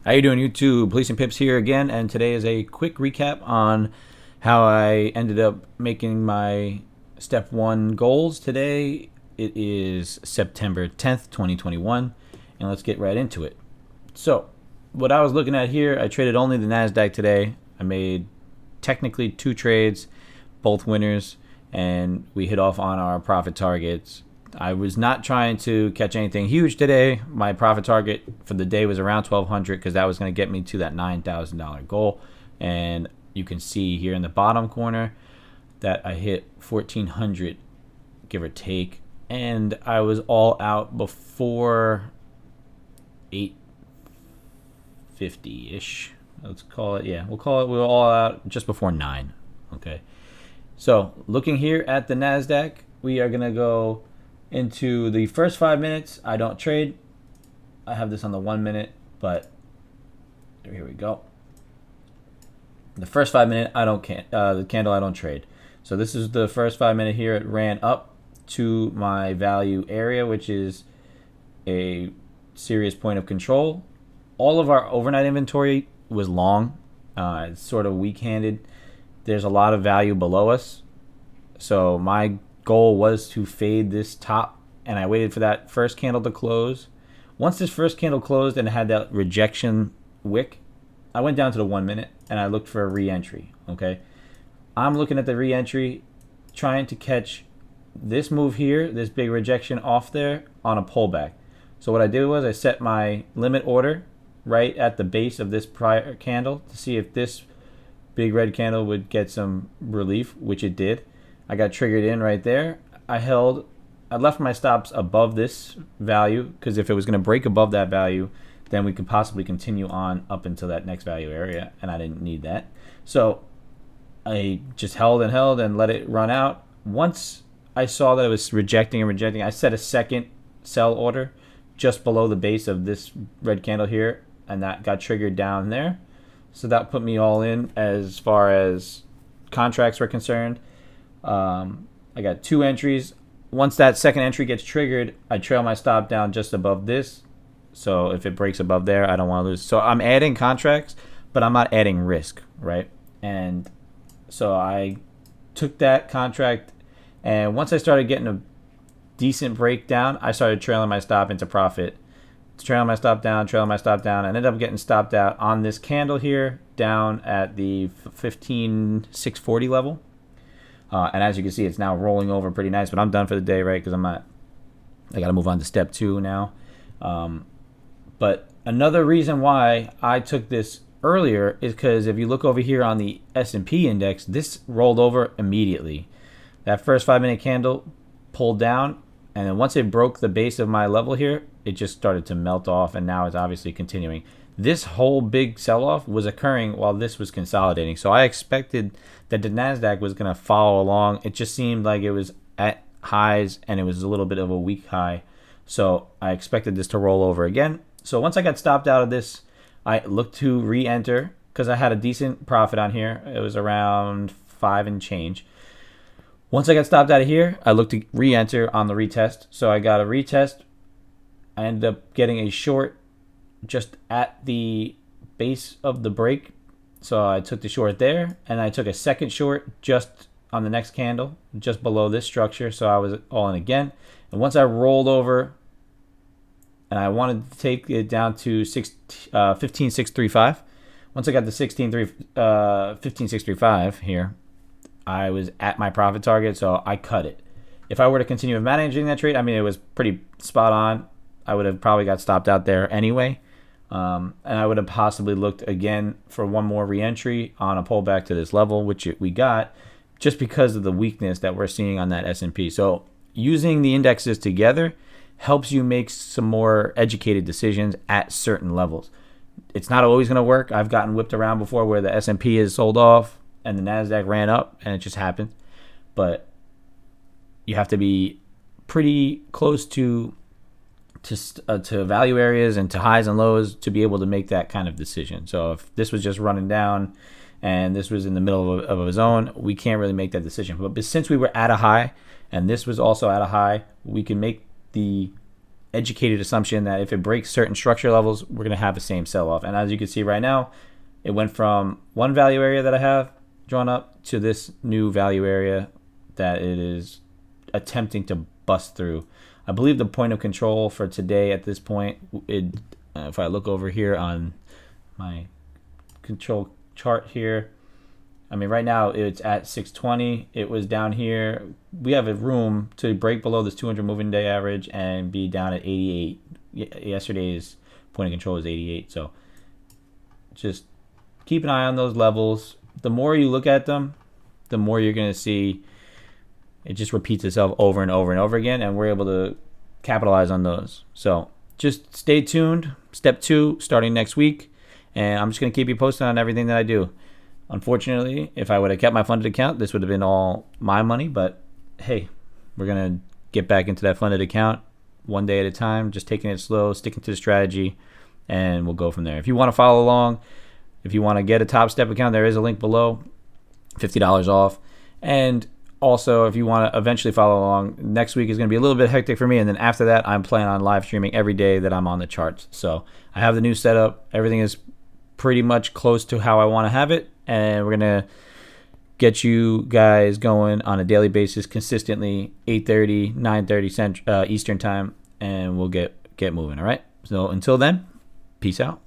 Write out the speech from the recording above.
How you doing, YouTube? Police and Pips here again, and today is a quick recap on how I ended up making my step 1 goals. Today it is September 10th, 2021, and let's get right into it. So, what I was looking at here, I traded only the NASDAQ today. I made technically 2 trades, both winners, and we hit off on our profit targets. I was not trying to catch anything huge today. My profit target for the day was around 1,200 because that was going to get me to that $9,000 goal. And you can see here in the bottom corner that I hit 1,400, give or take. And I was all out before 8:50-ish. Let's call it, yeah, we'll call it, we were all out just before 9. Okay. So looking here at the NASDAQ, we are going to go into the first 5 minutes. I don't trade. I have this on the 1 minute, but here we go. The first 5 minute, the candle I don't trade. So this is the first 5 minute here. It ran up to my value area, which is a serious point of control. All of our overnight inventory was long. It's sort of weak-handed. There's a lot of value below us. So my goal was to fade this top, and I waited for that first candle to close. Once this first candle closed and it had that rejection wick, I went down to the 1 minute and I looked for a re-entry. Okay, I'm looking at the re-entry, trying to catch this move here, this big rejection off there on a pullback. So what I did was I set my limit order right at the base of this prior candle to see if this big red candle would get some relief, which it did. I got triggered in right there. I left my stops above this value because if it was going to break above that value, then we could possibly continue on up until that next value area, and I didn't need that. So I just held and let it run out. Once I saw that it was rejecting, I set a second sell order just below the base of this red candle here, and that got triggered down there. So that put me all in as far as contracts were concerned. I got 2 entries. Once that second entry gets triggered, I trail my stop down just above this. So if it breaks above there, I don't want to lose. So I'm adding contracts, but I'm not adding risk, right? And so I took that contract, and once I started getting a decent breakdown, I started trailing my stop into profit. Trailing my stop down, I ended up getting stopped out on this candle here, down at the 15,640 level. And as you can see, it's now rolling over pretty nice, but I'm done for the day, right? Because I got to move on to step 2 now. But another reason why I took this earlier is because if you look over here on the S&P index, this rolled over immediately. That first 5 minute candle pulled down, and then once it broke the base of my level here, it just started to melt off, and now it's obviously continuing. This whole big sell-off was occurring while this was consolidating. So I expected that the NASDAQ was going to follow along. It just seemed like it was at highs, and it was a little bit of a weak high. So I expected this to roll over again. So once I got stopped out of this, I looked to re-enter because I had a decent profit on here. It was around 5 and change. Once I got stopped out of here, I looked to re-enter on the retest. So I got a retest. I ended up getting a short just at the base of the break. So I took the short there, and I took a second short just on the next candle, just below this structure. So I was all in again. And once I rolled over, and I wanted to take it down to 15,635. Once I got the 15,635 here, I was at my profit target, so I cut it. If I were to continue managing that trade, I mean, it was pretty spot on. I would have probably got stopped out there anyway. And I would have possibly looked again for one more re-entry on a pullback to this level, which we got, just because of the weakness that we're seeing on that S&P. So using the indexes together helps you make some more educated decisions at certain levels. It's not always going to work. I've gotten whipped around before where the S&P is sold off and the NASDAQ ran up, and it just happened. But you have to be pretty close to value areas and to highs and lows to be able to make that kind of decision. So if this was just running down and this was in the middle of a zone, we can't really make that decision. But since we were at a high and this was also at a high, we can make the educated assumption that if it breaks certain structure levels, we're going to have the same sell-off. And as you can see right now, it went from one value area that I have drawn up to this new value area that it is attempting to bust through. I believe the point of control for today at this point, if I look over here on my control chart here, I mean, right now it's at 620. It was down here. We have a room to break below this 200 moving day average and be down at 88. Yesterday's point of control was 88. So just keep an eye on those levels. The more you look at them, the more you're going to see it just repeats itself over and over and over again, and we're able to capitalize on those. So just stay tuned. Step 2 starting next week, and I'm just going to keep you posted on everything that I do. Unfortunately, if I would have kept my funded account, this would have been all my money, but hey, we're going to get back into that funded account one day at a time, just taking it slow, sticking to the strategy, and we'll go from there. If you want to follow along, if you want to get a TopStep account, there is a link below, $50 off. And also, if you want to eventually follow along, next week is going to be a little bit hectic for me, and then after that, I'm planning on live streaming every day that I'm on the charts. So I have the new setup. Everything is pretty much close to how I want to have it, and we're going to get you guys going on a daily basis consistently, 8:30, 9:30 Eastern time, and we'll get moving, all right? So until then, peace out.